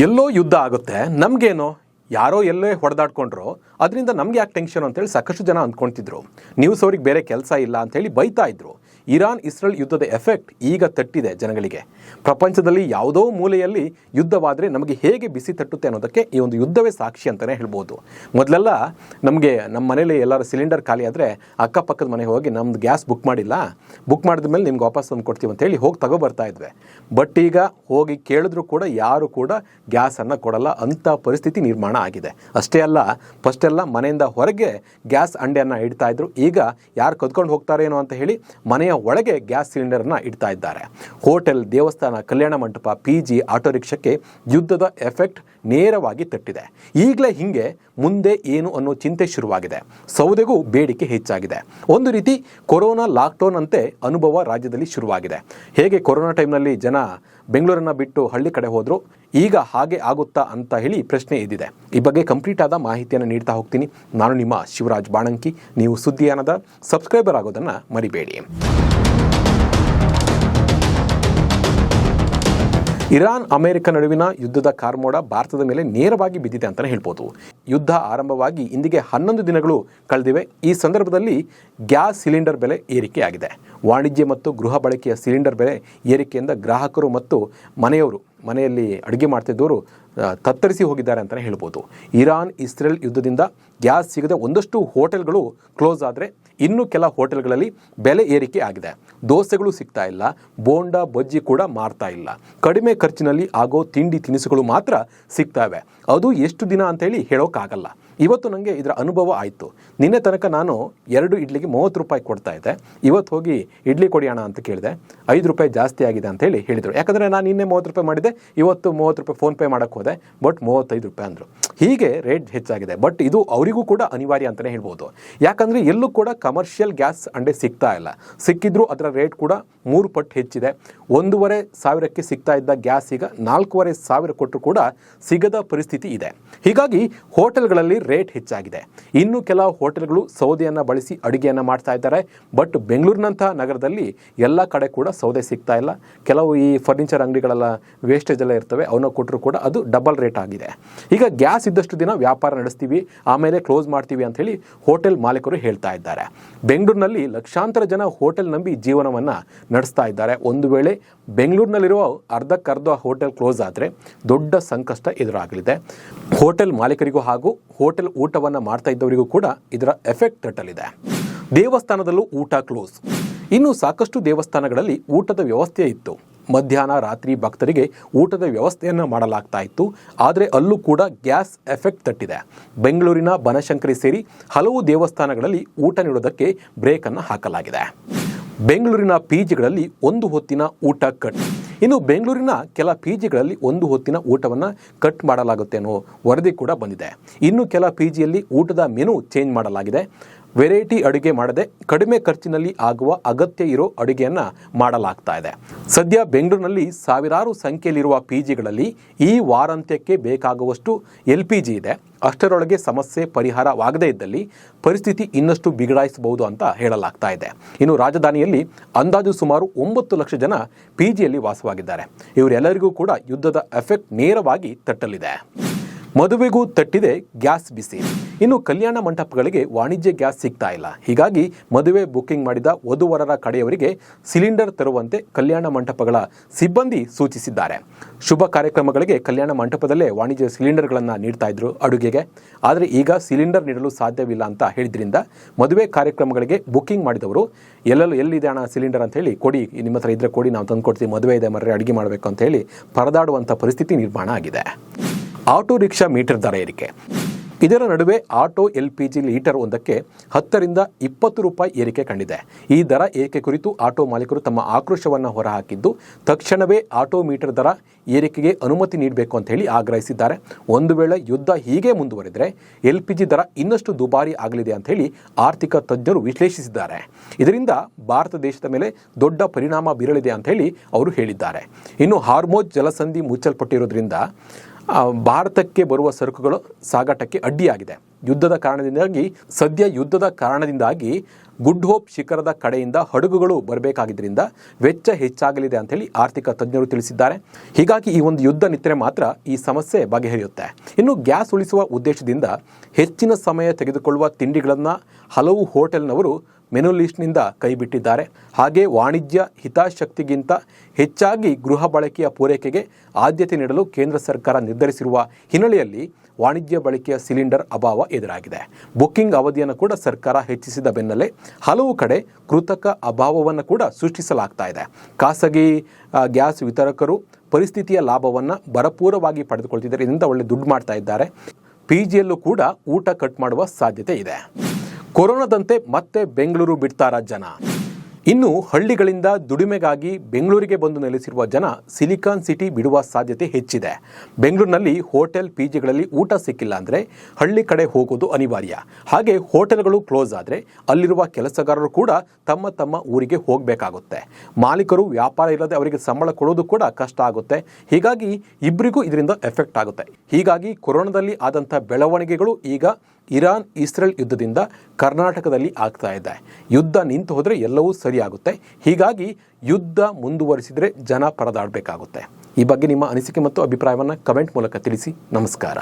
ಎಲ್ಲೋ ಯುದ್ಧ ಆಗುತ್ತೆ, ನಮಗೇನೋ ಯಾರೋ ಎಲ್ಲೇ ಹೊಡೆದಾಡ್ಕೊಂಡ್ರು ಅದರಿಂದ ನಮಗೆ ಯಾಕೆ ಟೆನ್ಷನ್ ಅಂತೇಳಿ ಸಾಕಷ್ಟು ಜನ ಅಂದ್ಕೊಳ್ತಿದ್ರು. ನ್ಯೂಸ್ ಅವ್ರಿಗೆ ಬೇರೆ ಕೆಲಸ ಇಲ್ಲ ಅಂಥೇಳಿ ಬೈತಾ ಇದ್ರು. ಇರಾನ್ ಇಸ್ರೇಲ್ ಯುದ್ಧದ ಎಫೆಕ್ಟ್ ಈಗ ತಟ್ಟಿದೆ ಜನಗಳಿಗೆ. ಪ್ರಪಂಚದಲ್ಲಿ ಯಾವುದೋ ಮೂಲೆಯಲ್ಲಿ ಯುದ್ಧವಾದರೆ ನಮಗೆ ಹೇಗೆ ಬಿಸಿ ತಟ್ಟುತ್ತೆ ಅನ್ನೋದಕ್ಕೆ ಈ ಒಂದು ಯುದ್ಧವೇ ಸಾಕ್ಷಿ ಅಂತಲೇ ಹೇಳ್ಬೋದು. ಮೊದಲೆಲ್ಲ ನಮಗೆ ನಮ್ಮ ಮನೇಲಿ ಎಲ್ಲರೂ ಸಿಲಿಂಡರ್ ಖಾಲಿ ಆದರೆ ಅಕ್ಕಪಕ್ಕದ ಮನೆಗೆ ಹೋಗಿ ನಮ್ದು ಗ್ಯಾಸ್ ಬುಕ್ ಮಾಡಿದ ಮೇಲೆ ನಿಮ್ಗೆ ವಾಪಸ್ ತಂದು ಕೊಡ್ತೀವಿ ಅಂತೇಳಿ ಹೋಗಿ ತಗೊಬರ್ತಾ ಇದ್ವಿ. ಬಟ್ ಈಗ ಹೋಗಿ ಕೇಳಿದ್ರು ಕೂಡ ಯಾರು ಕೂಡ ಗ್ಯಾಸನ್ನು ಕೊಡಲ್ಲ ಅಂಥ ಪರಿಸ್ಥಿತಿ ನಿರ್ಮಾಣ ಆಗಿದೆ. ಅಷ್ಟೇ ಅಲ್ಲ, ಫಸ್ಟೆಲ್ಲ ಮನೆಯಿಂದ ಹೊರಗೆ ಗ್ಯಾಸ್ ಅಂಡೆಯನ್ನು ಇಡ್ತಾ ಇದ್ರು. ಈಗ ಯಾರು ಕದ್ಕೊಂಡು ಹೋಗ್ತಾರೇನೋ ಅಂತ ಹೇಳಿ ಮನೆಯ ಒಳಗೆ ಗ್ಯಾಸ್ ಸಿಲಿಂಡರ್ನ ಇಡ್ತಾ ಇದ್ದಾರೆ. ಹೋಟೆಲ್, ದೇವಸ್ಥಾನ, ಕಲ್ಯಾಣ ಮಂಟಪ, PG, ಆಟೋ ರಿಕ್ಷಕ್ಕೆ ಯುದ್ಧದ ಎಫೆಕ್ಟ್ ನೇರವಾಗಿ ತಟ್ಟಿದೆ. ಈಗಲೇ ಹಿಂಗೆ ಮುಂದೆ ಏನು ಅನ್ನೋ ಚಿಂತೆ ಶುರುವಾಗಿದೆ. ಸೌದೆಗೂ ಬೇಡಿಕೆ ಹೆಚ್ಚಾಗಿದೆ. ಒಂದು ರೀತಿ ಕೊರೋನಾ ಲಾಕ್ಡೌನ್ ಅಂತೆ ಅನುಭವ ರಾಜ್ಯದಲ್ಲಿ ಶುರುವಾಗಿದೆ. ಹೇಗೆ ಕೊರೋನಾ ಟೈಮ್ನಲ್ಲಿ ಜನ ಬೆಂಗಳೂರನ್ನು ಬಿಟ್ಟು ಹಳ್ಳಿ ಕಡೆ ಹೋದ್ರು, ಈಗ ಹಾಗೆ ಆಗುತ್ತಾ ಅಂತ ಹೇಳಿ ಪ್ರಶ್ನೆ ಎದ್ದಿದೆ. ಈ ಬಗ್ಗೆ ಕಂಪ್ಲೀಟ್ ಆದ ಮಾಹಿತಿಯನ್ನು ನೀಡ್ತಾ ಹೋಗ್ತೀನಿ. ನಾನು ನಿಮ್ಮ ಶಿವರಾಜ್ ಬಾಣಂಕಿ. ನೀವು ಸುದ್ದಿಯಾನದ ಸಬ್ಸ್ಕ್ರೈಬರ್ ಆಗೋದನ್ನು ಮರಿಬೇಡಿ. ಇರಾನ್ ಅಮೆರಿಕ ನಡುವಿನ ಯುದ್ಧದ ಕಾರ್ಮೋಡ ಭಾರತದ ಮೇಲೆ ನೇರವಾಗಿ ಬಿದ್ದಿದೆ ಅಂತಲೇ ಹೇಳ್ಬೋದು. ಯುದ್ಧ ಆರಂಭವಾಗಿ ಇಂದಿಗೆ 11 ದಿನಗಳು ಕಳೆದಿವೆ. ಈ ಸಂದರ್ಭದಲ್ಲಿ ಗ್ಯಾಸ್ ಸಿಲಿಂಡರ್ ಬೆಲೆ ಏರಿಕೆಯಾಗಿದೆ. ವಾಣಿಜ್ಯ ಮತ್ತು ಗೃಹ ಬಳಕೆಯ ಸಿಲಿಂಡರ್ ಬೆಲೆ ಏರಿಕೆಯಿಂದ ಗ್ರಾಹಕರು ಮತ್ತು ಮನೆಯಲ್ಲಿ ಅಡುಗೆ ಮಾಡ್ತಿದ್ದವರು ತತ್ತರಿಸಿ ಹೋಗಿದ್ದಾರೆ ಅಂತಲೇ ಹೇಳ್ಬೋದು. ಇರಾನ್ ಇಸ್ರೇಲ್ ಯುದ್ಧದಿಂದ ಗ್ಯಾಸ್ ಸಿಗದೆ ಒಂದಷ್ಟು ಹೋಟೆಲ್ಗಳು ಕ್ಲೋಸ್ ಆದರೆ ಇನ್ನು ಕೆಲ ಹೋಟೆಲ್ಗಳಲ್ಲಿ ಬೆಲೆ ಏರಿಕೆ ಆಗಿದೆ. ದೋಸೆಗಳು ಸಿಗ್ತಾ ಇಲ್ಲ, ಬೋಂಡಾ ಬಜ್ಜಿ ಕೂಡ ಮಾರ್ತಾ ಇಲ್ಲ. ಕಡಿಮೆ ಖರ್ಚಿನಲ್ಲಿ ಆಗೋ ತಿಂಡಿ ತಿನಿಸುಗಳು ಮಾತ್ರ ಸಿಗ್ತಾವೆ. ಅದು ಎಷ್ಟು ದಿನ ಅಂತೇಳಿ ಹೇಳೋಕ್ಕಾಗಲ್ಲ. ಇವತ್ತು ನನಗೆ ಇದರ ಅನುಭವ ಆಯಿತು. ನಿನ್ನೆ ತನಕ ನಾನು 2 ಇಡ್ಲಿಗೆ 30 ರೂಪಾಯಿ ಕೊಡ್ತಾ ಇದ್ದೆ. ಇವತ್ತು ಹೋಗಿ ಇಡ್ಲಿ ಕೊಡಿ ಅಣ್ಣ ಅಂತ ಕೇಳಿದೆ, 5 ರೂಪಾಯಿ ಜಾಸ್ತಿ ಆಗಿದೆ ಅಂತ ಹೇಳಿದರು. ಯಾಕಂದರೆ ನಾನು ನಿನ್ನೆ 30 ರೂಪಾಯಿ ಮಾಡಿದೆ, ಇವತ್ತು 30 ರೂಪಾಯಿ ಫೋನ್ಪೇ ಮಾಡೋಕ್ಕೆ ಹೋದೆ, ಬಟ್ 35 ರೂಪಾಯಿ ಅಂದರು. ಹೀಗೆ ರೇಟ್ ಹೆಚ್ಚಾಗಿದೆ. ಬಟ್ ಇದು ಅವರಿಗೂ ಕೂಡ ಅನಿವಾರ್ಯ ಅಂತಲೇ ಹೇಳ್ಬೋದು. ಯಾಕಂದರೆ ಎಲ್ಲೂ ಕೂಡ ಕಮರ್ಷಿಯಲ್ ಗ್ಯಾಸ್ ಅಂಡೆ ಸಿಗ್ತಾ ಇಲ್ಲ. ಸಿಕ್ಕಿದ್ರೂ ಅದರ ರೇಟ್ ಕೂಡ 3 ಪಟ್ಟು ಹೆಚ್ಚಿದೆ. 1,500ಕ್ಕೆ ಸಿಗ್ತಾ ಇದ್ದ ಗ್ಯಾಸ್ ಈಗ 4,500 ಕೊಟ್ಟರು ಕೂಡ ಸಿಗದ ಪರಿಸ್ಥಿತಿ ಇದೆ. ಹೀಗಾಗಿ ಹೋಟೆಲ್ಗಳಲ್ಲಿ ರೇಟ್ ಹೆಚ್ಚಾಗಿದೆ. ಇನ್ನು ಕೆಲವು ಹೋಟೆಲ್ಗಳು ಸೌದೆಯನ್ನು ಬಳಸಿ ಅಡುಗೆಯನ್ನು ಮಾಡ್ತಾ ಇದ್ದಾರೆ. ಬಟ್ ಬೆಂಗಳೂರಿನಂಥ ನಗರದಲ್ಲಿ ಎಲ್ಲ ಕಡೆ ಕೂಡ ಸೌದೆ ಸಿಗ್ತಾ ಇಲ್ಲ. ಕೆಲವು ಈ ಫರ್ನಿಚರ್ ಅಂಗಡಿಗಳೆಲ್ಲ ವೇಸ್ಟೇಜ್ ಎಲ್ಲ ಇರ್ತವೆ, ಅವನ್ನ ಕೊಟ್ಟರು ಕೂಡ ಅದು ಡಬಲ್ ರೇಟ್ ಆಗಿದೆ. ಈಗ ಗ್ಯಾಸ್ ಇದ್ದಷ್ಟು ದಿನ ವ್ಯಾಪಾರ ನಡೆಸ್ತೀವಿ, ಆಮೇಲೆ ಕ್ಲೋಸ್ ಮಾಡ್ತೀವಿ ಅಂತ ಹೇಳಿ ಹೋಟೆಲ್ ಮಾಲೀಕರು ಹೇಳ್ತಾ ಇದ್ದಾರೆ. ಬೆಂಗಳೂರಿನಲ್ಲಿ ಲಕ್ಷಾಂತರ ಜನ ಹೋಟೆಲ್ ನಂಬಿ ಜೀವನವನ್ನು ನಡೆಸ್ತಾ ಇದ್ದಾರೆ. ಒಂದು ವೇಳೆ ಬೆಂಗಳೂರಿನಲ್ಲಿರುವ ಅರ್ಧಕ್ಕರ್ಧ ಹೋಟೆಲ್ ಕ್ಲೋಸ್ ಆದರೆ ದೊಡ್ಡ ಸಂಕಷ್ಟ ಎದುರಾಗಲಿದೆ. ಹೋಟೆಲ್ ಮಾಲೀಕರಿಗೂ ಹಾಗೂ ಹೋಟೆಲ್ ಊಟವನ್ನು ಮಾಡ್ತಾ ಇದ್ದವರಿಗೂ ಕೂಡ ಇದರ ಎಫೆಕ್ಟ್ ತಟ್ಟಲಿದೆ. ದೇವಸ್ಥಾನದಲ್ಲೂ ಊಟ ಕ್ಲೋಸ್. ಇನ್ನು ಸಾಕಷ್ಟು ದೇವಸ್ಥಾನಗಳಲ್ಲಿ ಊಟದ ವ್ಯವಸ್ಥೆ ಇತ್ತು. ಮಧ್ಯಾಹ್ನ ರಾತ್ರಿ ಭಕ್ತರಿಗೆ ಊಟದ ವ್ಯವಸ್ಥೆಯನ್ನು ಮಾಡಲಾಗ್ತಾ ಇತ್ತು. ಆದರೆ ಅಲ್ಲೂ ಕೂಡ ಗ್ಯಾಸ್ ಎಫೆಕ್ಟ್ ತಟ್ಟಿದೆ. ಬೆಂಗಳೂರಿನ ಬನಶಂಕರಿ ಸೇರಿ ಹಲವು ದೇವಸ್ಥಾನಗಳಲ್ಲಿ ಊಟ ನೀಡೋದಕ್ಕೆ ಬ್ರೇಕನ್ನು ಹಾಕಲಾಗಿದೆ. ಬೆಂಗಳೂರಿನ PGಗಳಲ್ಲಿ 1 ಹೊತ್ತಿನ ಊಟ ಕಟ್. ಇನ್ನು ಬೆಂಗಳೂರಿನ ಕೆಲ PGಗಳಲ್ಲಿ 1 ಹೊತ್ತಿನ ಊಟವನ್ನು ಕಟ್ ಮಾಡಲಾಗುತ್ತೆ ಅನ್ನೋ ವರದಿ ಕೂಡ ಬಂದಿದೆ. ಇನ್ನು ಕೆಲ PGಯಲ್ಲಿ ಊಟದ ಮೆನು ಚೇಂಜ್ ಮಾಡಲಾಗಿದೆ. ವೆರೈಟಿ ಅಡುಗೆ ಮಾಡದೆ ಕಡಿಮೆ ಖರ್ಚಿನಲ್ಲಿ ಆಗುವ ಅಗತ್ಯ ಇರೋ ಅಡುಗೆಯನ್ನು ಮಾಡಲಾಗ್ತಾ ಇದೆ. ಸದ್ಯ ಬೆಂಗಳೂರಿನಲ್ಲಿ ಸಾವಿರಾರು ಸಂಖ್ಯೆಯಲ್ಲಿರುವ PGಗಳಲ್ಲಿ ಈ ವಾರಾಂತ್ಯಕ್ಕೆ ಬೇಕಾಗುವಷ್ಟು LPG ಇದೆ. ಅಷ್ಟರೊಳಗೆ ಸಮಸ್ಯೆ ಪರಿಹಾರವಾಗದೇ ಇದ್ದಲ್ಲಿ ಪರಿಸ್ಥಿತಿ ಇನ್ನಷ್ಟು ಬಿಗಡಾಯಿಸಬಹುದು ಅಂತ ಹೇಳಲಾಗ್ತಾ ಇದೆ. ಇನ್ನು ರಾಜಧಾನಿಯಲ್ಲಿ ಅಂದಾಜು ಸುಮಾರು 9 ಲಕ್ಷ ಜನ PGಯಲ್ಲಿ ವಾಸವಾಗಿದ್ದಾರೆ. ಇವರೆಲ್ಲರಿಗೂ ಕೂಡ ಯುದ್ಧದ ಎಫೆಕ್ಟ್ ನೇರವಾಗಿ ತಟ್ಟಲಿದೆ. ಮದುವೆಗೂ ತಟ್ಟಿದೆ ಗ್ಯಾಸ್ ಬಿಸಿ. ಇನ್ನು ಕಲ್ಯಾಣ ಮಂಟಪಗಳಿಗೆ ವಾಣಿಜ್ಯ ಗ್ಯಾಸ್ ಸಿಗ್ತಾ ಇಲ್ಲ. ಹೀಗಾಗಿ ಮದುವೆ ಬುಕ್ಕಿಂಗ್ ಮಾಡಿದ ವಧುವರರ ಕಡೆಯವರಿಗೆ ಸಿಲಿಂಡರ್ ತರುವಂತೆ ಕಲ್ಯಾಣ ಮಂಟಪಗಳ ಸಿಬ್ಬಂದಿ ಸೂಚಿಸಿದ್ದಾರೆ. ಶುಭ ಕಾರ್ಯಕ್ರಮಗಳಿಗೆ ಕಲ್ಯಾಣ ಮಂಟಪದಲ್ಲೇ ವಾಣಿಜ್ಯ ಸಿಲಿಂಡರ್ಗಳನ್ನು ನೀಡ್ತಾ ಇದ್ರು ಅಡುಗೆಗೆ. ಆದರೆ ಈಗ ಸಿಲಿಂಡರ್ ನೀಡಲು ಸಾಧ್ಯವಿಲ್ಲ ಅಂತ ಹೇಳಿದ್ರಿಂದ ಮದುವೆ ಕಾರ್ಯಕ್ರಮಗಳಿಗೆ ಬುಕ್ಕಿಂಗ್ ಮಾಡಿದವರು ಎಲ್ಲಿದೆ ಹಣ ಸಿಲಿಂಡರ್ ಅಂತ ಹೇಳಿ, ಕೊಡಿ, ನಿಮ್ಮ ಹತ್ರ ಇದ್ರೆ ಕೊಡಿ, ನಾವು ತಂದು ಕೊಡ್ತೀವಿ, ಮದುವೆ ಇದೆ ಮರ್ರೆ, ಅಡುಗೆ ಮಾಡಬೇಕು ಅಂತ ಹೇಳಿ ಪರದಾಡುವಂಥ ಪರಿಸ್ಥಿತಿ ನಿರ್ಮಾಣ ಆಗಿದೆ. ಆಟೋ ರಿಕ್ಷಾ ಮೀಟರ್ ದರ ಏರಿಕೆ. ಇದರ ನಡುವೆ ಆಟೋ LPG ಲೀಟರ್ ಒಂದಕ್ಕೆ 10 ರಿಂದ 20 ರೂಪಾಯಿ ಏರಿಕೆ ಕಂಡಿದೆ. ಈ ದರ ಏರಿಕೆ ಕುರಿತು ಆಟೋ ಮಾಲೀಕರು ತಮ್ಮ ಆಕ್ರೋಶವನ್ನು ಹೊರಹಾಕಿದ್ದು ತಕ್ಷಣವೇ ಆಟೋ ಮೀಟರ್ ದರ ಏರಿಕೆಗೆ ಅನುಮತಿ ನೀಡಬೇಕು ಅಂತ ಹೇಳಿ ಆಗ್ರಹಿಸಿದ್ದಾರೆ. ಒಂದು ವೇಳೆ ಯುದ್ಧ ಹೀಗೆ ಮುಂದುವರೆದರೆ LPG ದರ ಇನ್ನಷ್ಟು ದುಬಾರಿ ಆಗಲಿದೆ ಅಂತ ಹೇಳಿ ಆರ್ಥಿಕ ತಜ್ಞರು ವಿಶ್ಲೇಷಿಸಿದ್ದಾರೆ. ಇದರಿಂದ ಭಾರತ ದೇಶದ ಮೇಲೆ ದೊಡ್ಡ ಪರಿಣಾಮ ಬೀರಲಿದೆ ಅಂತ ಹೇಳಿ ಅವರು ಹೇಳಿದ್ದಾರೆ. ಇನ್ನು ಹಾರ್ಮೋಜ್ ಜಲಸಂಧಿ ಮುಚ್ಚಲ್ಪಟ್ಟಿರೋದ್ರಿಂದ ಭಾರತಕ್ಕೆ ಬರುವ ಸರಕುಗಳು ಸಾಗಾಟಕ್ಕೆ ಅಡ್ಡಿಯಾಗಿದೆ. ಯುದ್ಧದ ಕಾರಣದಿಂದಾಗಿ ಗುಡ್ ಹೋಪ್ ಶಿಖರದ ಕಡೆಯಿಂದ ಹಡಗುಗಳು ಬರಬೇಕಾಗಿದ್ದರಿಂದ ವೆಚ್ಚ ಹೆಚ್ಚಾಗಲಿದೆ ಅಂತ ಹೇಳಿ ಆರ್ಥಿಕ ತಜ್ಞರು ತಿಳಿಸಿದ್ದಾರೆ. ಹೀಗಾಗಿ ಈ ಒಂದು ಯುದ್ಧ ನಿಂತರೆ ಮಾತ್ರ ಈ ಸಮಸ್ಯೆ ಬಗೆಹರಿಯುತ್ತೆ. ಇನ್ನು ಗ್ಯಾಸ್ ಉಳಿಸುವ ಉದ್ದೇಶದಿಂದ ಹೆಚ್ಚಿನ ಸಮಯ ತೆಗೆದುಕೊಳ್ಳುವ ತಿಂಡಿಗಳನ್ನು ಹಲವು ಹೋಟೆಲ್ನವರು ಮೆನು ಲಿಸ್ಟ್ನಿಂದ ಕೈಬಿಟ್ಟಿದ್ದಾರೆ. ಹಾಗೆ ವಾಣಿಜ್ಯ ಹಿತಾಸಕ್ತಿಗಿಂತ ಹೆಚ್ಚಾಗಿ ಗೃಹ ಬಳಕೆಯ ಪೂರೈಕೆಗೆ ಆದ್ಯತೆ ನೀಡಲು ಕೇಂದ್ರ ಸರ್ಕಾರ ನಿರ್ಧರಿಸಿರುವ ಹಿನ್ನೆಲೆಯಲ್ಲಿ ವಾಣಿಜ್ಯ ಬಳಕೆಯ ಸಿಲಿಂಡರ್ ಅಭಾವ ಎದುರಾಗಿದೆ. ಬುಕ್ಕಿಂಗ್ ಅವಧಿಯನ್ನು ಕೂಡ ಸರ್ಕಾರ ಹೆಚ್ಚಿಸಿದ ಬೆನ್ನಲ್ಲೇ ಹಲವು ಕಡೆ ಕೃತಕ ಅಭಾವವನ್ನು ಕೂಡ ಸೃಷ್ಟಿಸಲಾಗ್ತಾ ಇದೆ. ಖಾಸಗಿ ಗ್ಯಾಸ್ ವಿತರಕರು ಪರಿಸ್ಥಿತಿಯ ಲಾಭವನ್ನು ಭರಪೂರವಾಗಿ ಪಡೆದುಕೊಳ್ತಿದ್ದಾರೆ. ಇದರಿಂದ ಒಳ್ಳೆ ದುಡ್ಡು ಮಾಡ್ತಾ ಇದ್ದಾರೆ. ಪಿಜಿಯಲ್ಲೂ ಕೂಡ ಊಟ ಕಟ್ ಮಾಡುವ ಸಾಧ್ಯತೆ ಇದೆ. ಕೊರೋನಾದಂತೆ ಮತ್ತೆ ಬೆಂಗಳೂರು ಬಿಡ್ತಾರಾ ಜನ? ಇನ್ನು ಹಳ್ಳಿಗಳಿಂದ ದುಡಿಮೆಗಾಗಿ ಬೆಂಗಳೂರಿಗೆ ಬಂದು ನೆಲೆಸಿರುವ ಜನ ಸಿಲಿಕಾನ್ ಸಿಟಿ ಬಿಡುವ ಸಾಧ್ಯತೆ ಹೆಚ್ಚಿದೆ. ಬೆಂಗಳೂರಿನಲ್ಲಿ ಹೋಟೆಲ್ ಪಿಜಿಗಳಲ್ಲಿ ಊಟ ಸಿಕ್ಕಿಲ್ಲ ಅಂದರೆ ಹಳ್ಳಿ ಕಡೆ ಹೋಗೋದು ಅನಿವಾರ್ಯ. ಹಾಗೆ ಹೋಟೆಲ್ಗಳು ಕ್ಲೋಸ್ ಆದರೆ ಅಲ್ಲಿರುವ ಕೆಲಸಗಾರರು ಕೂಡ ತಮ್ಮ ತಮ್ಮ ಊರಿಗೆ ಹೋಗಬೇಕಾಗುತ್ತೆ. ಮಾಲೀಕರು ವ್ಯಾಪಾರ ಇಲ್ಲದೆ ಅವರಿಗೆ ಸಂಬಳ ಕೊಡೋದು ಕೂಡ ಕಷ್ಟ ಆಗುತ್ತೆ. ಹೀಗಾಗಿ ಇಬ್ಬರಿಗೂ ಇದರಿಂದ ಎಫೆಕ್ಟ್ ಆಗುತ್ತೆ. ಹೀಗಾಗಿ ಕೊರೋನಾದಲ್ಲಿ ಆದಂಥ ಬೆಳವಣಿಗೆಗಳು ಈಗ ಇರಾನ್ ಇಸ್ರೇಲ್ ಯುದ್ಧದಿಂದ ಕರ್ನಾಟಕದಲ್ಲಿ ಆಗ್ತಾ ಇದೆ. ಯುದ್ಧ ನಿಂತು ಹೋದರೆ ಎಲ್ಲವೂ ಸರಿಯಾಗುತ್ತೆ. ಹೀಗಾಗಿ ಯುದ್ಧ ಮುಂದುವರಿಸಿದರೆ ಜನ ಪರದಾಡಬೇಕಾಗುತ್ತೆ. ಈ ಬಗ್ಗೆ ನಿಮ್ಮ ಅನಿಸಿಕೆ ಮತ್ತು ಅಭಿಪ್ರಾಯವನ್ನು ಕಮೆಂಟ್ ಮೂಲಕ ತಿಳಿಸಿ. ನಮಸ್ಕಾರ.